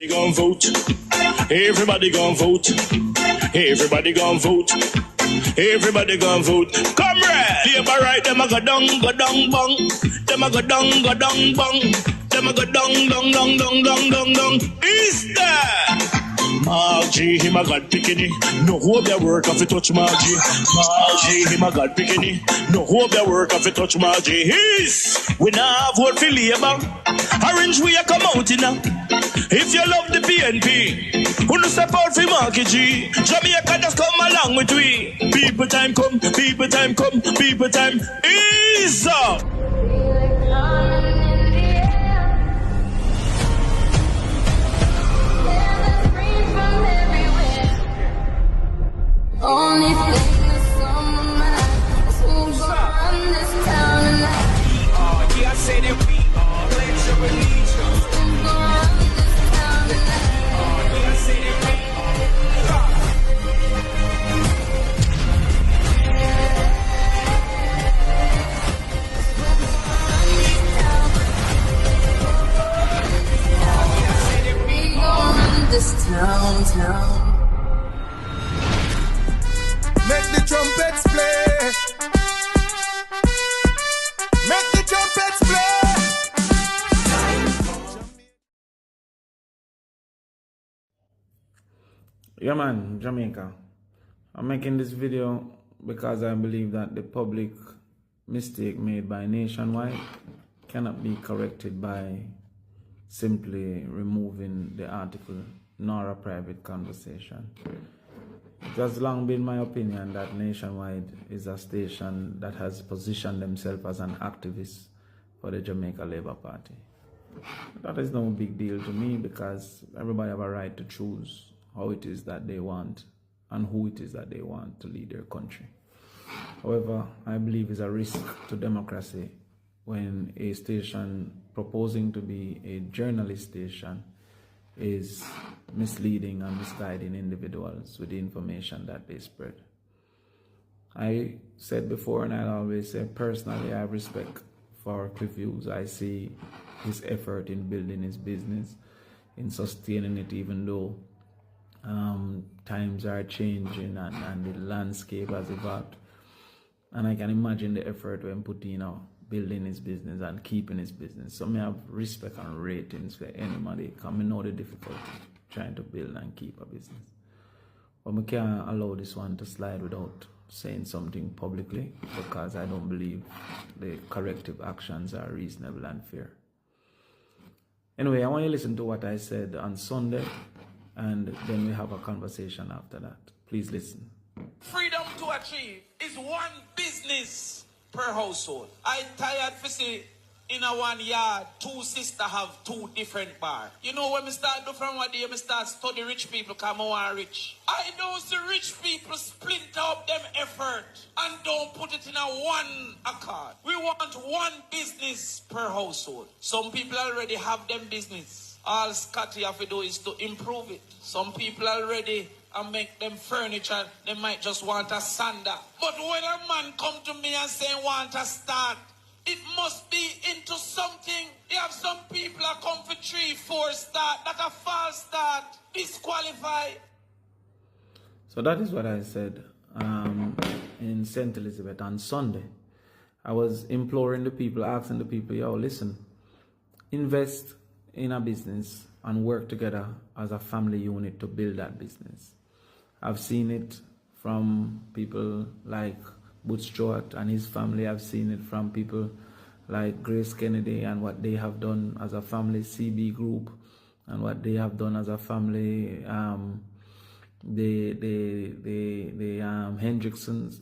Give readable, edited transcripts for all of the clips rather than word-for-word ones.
Gon' vote. Everybody gon' vote. Everybody gon' vote. Everybody gon' vote. Comrade! Labor right, them a go down, bong. Them a go down, bong. Them a go down. Is that? Margie, him a God picking. No hope their work if you touch Margie. Margie, him a God picking. No hope their work if you touch Margie. We now vote for Labour. Orange we a come out in now. If you love the PNP, who no step out for Marky G. Jamaica just come along with we. People time come, people time come, people time is up. Only thing that's on my mind is who's gonna run this town tonight. Yeah, I say that we are pledge your allegiance. Who's gonna run this town tonight? Yeah, I say that we We gonna run this town. Make the trumpets play. Make the trumpets play. Yeah man, Jamaica. I'm making this video because I believe that the public mistake made by Nationwide cannot be corrected by simply removing the article nor a private conversation. It has long been my opinion that Nationwide is a station that has positioned themselves as an activist for the Jamaica Labour Party. That is no big deal to me because everybody have a right to choose how it is that they want and who it is that they want to lead their country. However, I believe it's a risk to democracy when a station proposing to be a journalist station is misleading and misguiding individuals with the information that they spread. I said before, and I'll always say, personally, I have respect for Cliff Hughes. I see his effort in building his business, in sustaining it, even though times are changing and the landscape has evolved. And I can imagine the effort when Putin building his business and keeping his business. So I have respect and ratings for anybody because I know the difficulty trying to build and keep a business. But I can't allow this one to slide without saying something publicly because I don't believe the corrective actions are reasonable and fair. Anyway, I want you to listen to what I said on Sunday and then we have a conversation after that. Please listen. freedom to achieve is one business per household. I tired to see in a one yard, two sisters have two different bars. You know, when we start do from what day, we start study rich people come on rich. I don't see rich people splinter up them effort and don't put it in a one accord. We want one business per household. Some people already have them business. All Scotty have to do is to improve it. Some people already and make them furniture, they might just want a sander. But when a man come to me and say want a start, it must be into something. You have some people that come for 3, 4 start, that a false start, disqualified. So that is what I said in St. Elizabeth on Sunday. I was imploring the people, asking the people, yo, listen, invest in a business and work together as a family unit to build that business. I've seen it from people like Butch Stewart and his family. I've seen it from people like Grace Kennedy and what they have done as a family, CB Group, and what they have done as a family, the Hendricksons.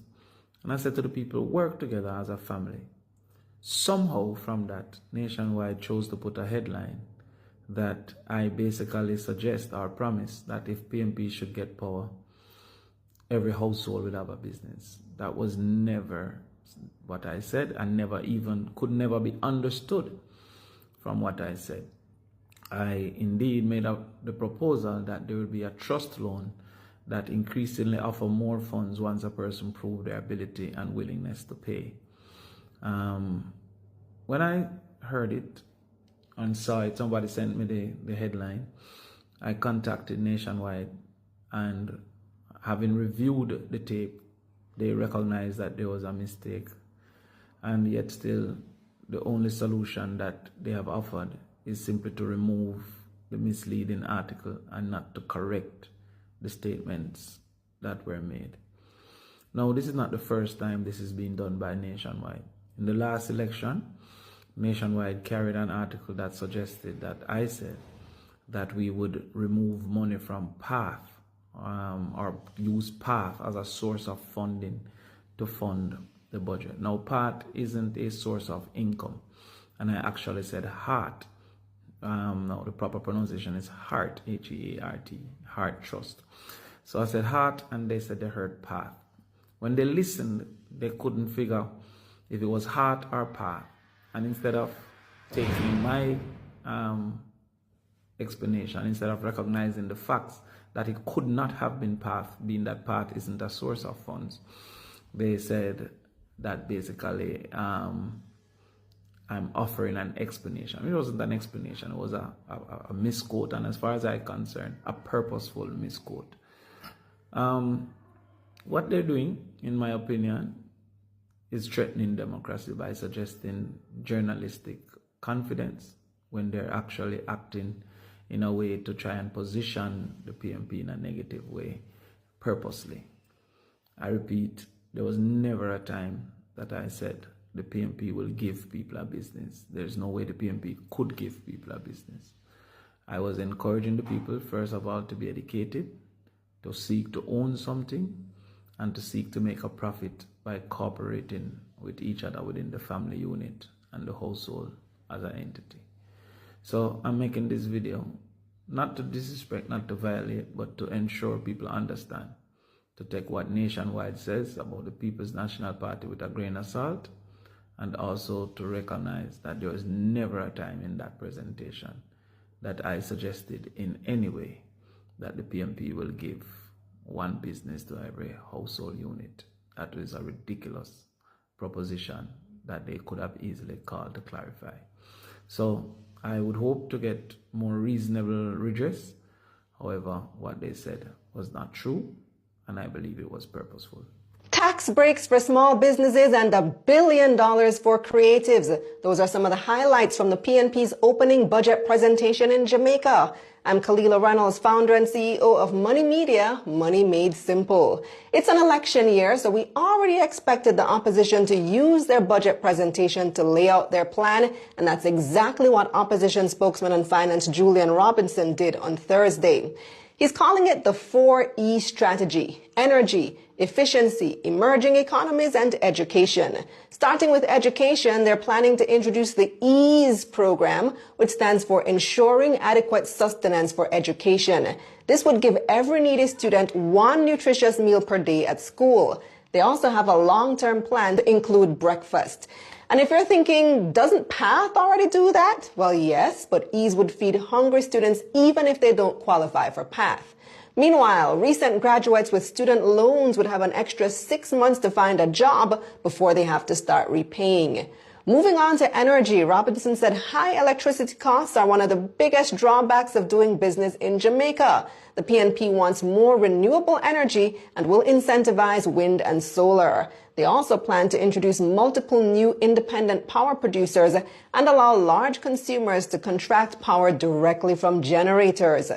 And I said to the people, work together as a family. Somehow from that, Nationwide chose to put a headline that I basically suggest or promise that if PNP should get power, every household will have a business. That was never what I said and could never be understood from what I said. I indeed made the proposal that there would be a trust loan that increasingly offer more funds once a person proves their ability and willingness to pay. When I heard it and saw it, somebody sent me the headline, I contacted Nationwide, and having reviewed the tape, they recognized that there was a mistake, and yet still the only solution that they have offered is simply to remove the misleading article and not to correct the statements that were made. Now, this is not the first time this is being done by Nationwide. In the last election, Nationwide carried an article that suggested that I said that we would remove money from PATH or use PATH as a source of funding to fund the budget. Now, PATH isn't a source of income, and I actually said HEART. No, the proper pronunciation is HEART, H-E-A-R-T, HEART Trust. So I said HEART, and they said they heard PATH. When they listened, they couldn't figure if it was HEART or PATH. And instead of taking my explanation, instead of recognizing the facts that it could not have been PATH, being that PATH isn't a source of funds, they said that basically I'm offering an explanation. It wasn't an explanation, it was a misquote, and as far as I'm concerned, a purposeful misquote. What they're doing, in my opinion, is threatening democracy by suggesting journalistic confidence when they're actually acting in a way to try and position the PNP in a negative way, purposely. I repeat, there was never a time that I said the PNP will give people a business. There's no way the PNP could give people a business. I was encouraging the people, first of all, to be educated, to seek to own something, and to seek to make a profit by cooperating with each other within the family unit and the household as an entity. So I'm making this video not to disrespect, not to violate, but to ensure people understand, to take what Nationwide says about the People's National Party with a grain of salt, and also to recognize that there was never a time in that presentation that I suggested in any way that the PNP will give one business to every household unit. That is a ridiculous proposition that they could have easily called to clarify. So I would hope to get more reasonable redress. However, what they said was not true, and I believe it was purposeful. Tax breaks for small businesses and $1 billion for creatives. Those are some of the highlights from the PNP's opening budget presentation in Jamaica. I'm Kalila Reynolds, founder and CEO of Money Media, Money Made Simple. It's an election year, so we already expected the opposition to use their budget presentation to lay out their plan, and that's exactly what opposition spokesman on finance Julian Robinson did on Thursday. He's calling it the 4E strategy: energy, efficiency, emerging economies, and education. Starting with education, they're planning to introduce the EASE program, which stands for Ensuring Adequate Sustenance for Education. This would give every needy student one nutritious meal per day at school. They also have a long-term plan to include breakfast. And if you're thinking, doesn't PATH already do that? Well, yes, but EASE would feed hungry students even if they don't qualify for PATH. Meanwhile, recent graduates with student loans would have an extra 6 months to find a job before they have to start repaying. Moving on to energy, Robinson said high electricity costs are one of the biggest drawbacks of doing business in Jamaica. The PNP wants more renewable energy and will incentivize wind and solar. They also plan to introduce multiple new independent power producers and allow large consumers to contract power directly from generators.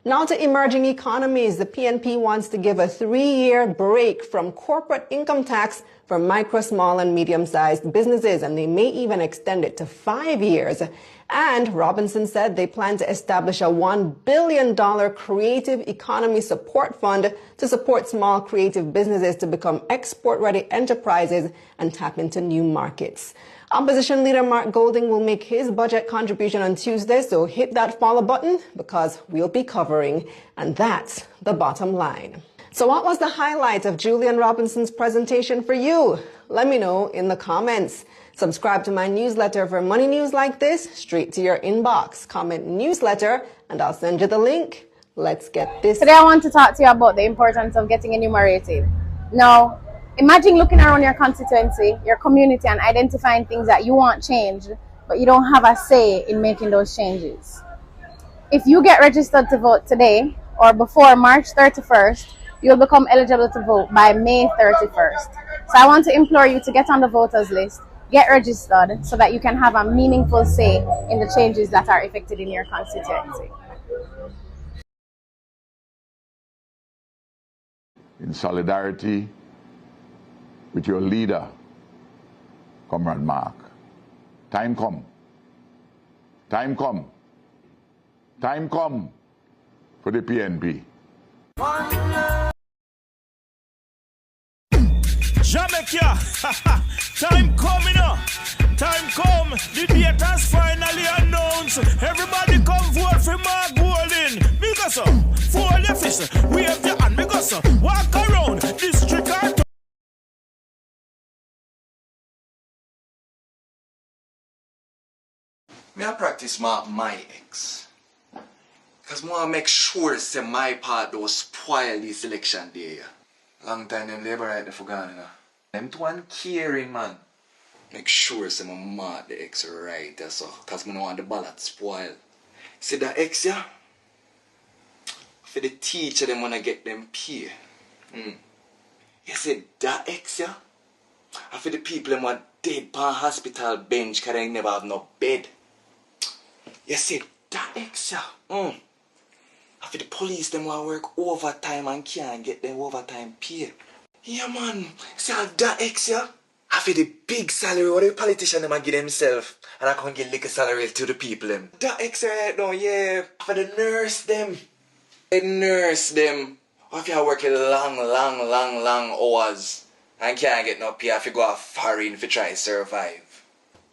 Now to emerging economies, the PNP wants to give a 3-year break from corporate income tax for micro, small, and medium-sized businesses, and they may even extend it to 5 years. And Robinson said they plan to establish a $1 billion creative economy support fund to support small creative businesses to become export-ready enterprises and tap into new markets. Opposition leader Mark Golding will make his budget contribution on Tuesday, so hit that follow button because we'll be covering. And that's the bottom line. So what was the highlight of Julian Robinson's presentation for you? Let me know in the comments. Subscribe to my newsletter for money news like this straight to your inbox. Comment newsletter and I'll send you the link. Let's get this. Today I want to talk to you about the importance of getting enumerated. Now, imagine looking around your constituency, your community, and identifying things that you want changed, but you don't have a say in making those changes. If you get registered to vote today or before March 31st, you'll become eligible to vote by May 31st. So I want to implore you to get on the voters list, get registered so that you can have a meaningful say in the changes that are effected in your constituency. In solidarity with your leader, Comrade Mark. Time come. Time come. Time come for the PNP. Jamaica, time coming up. Time come. The date has finally announced. Everybody come vote for Mark Golding. Because fold your fist, wave your hand. Because walk around district and Me I practice my ex. Cause I wanna make sure say my part don't spoil this election day. Long time them labor right there for gone, you know. Them two one caring man. Make sure say my mark the ex right there so cause I don't want the ballot spoil. See that ex yeah? For the teacher them wanna get them pay. You see that ex yeah? And for the people them want dead pan hospital bench cause they never have no bed. You see, that ex, yeah. And for the police, them want work overtime and can't get them overtime pay. Yeah, man. See, that ex, yeah. And for the big salary, what the politician them give themselves, and I can't get little salary to the people, them. That ex right now, yeah. For the nurse, them. The nurse, them. Or if you work long hours and can't get no pay, if you go foreign if you try to survive.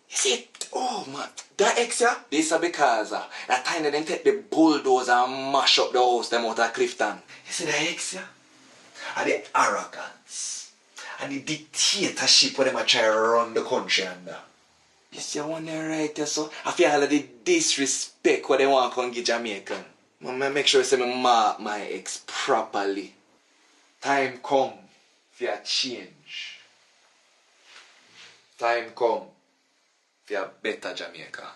You see, oh man, that ex yeah, this is because that time they didn't take the bulldozer and mash up the house them out of Clifton. You see that ex yeah? And the arrogance and the dictatorship where they try to run the country under. You see I want there right there so I feel all of the disrespect what they want to come give Jamaican. I make sure I say me mark my ex properly. Time come for a change. Time come for a better Jamaica.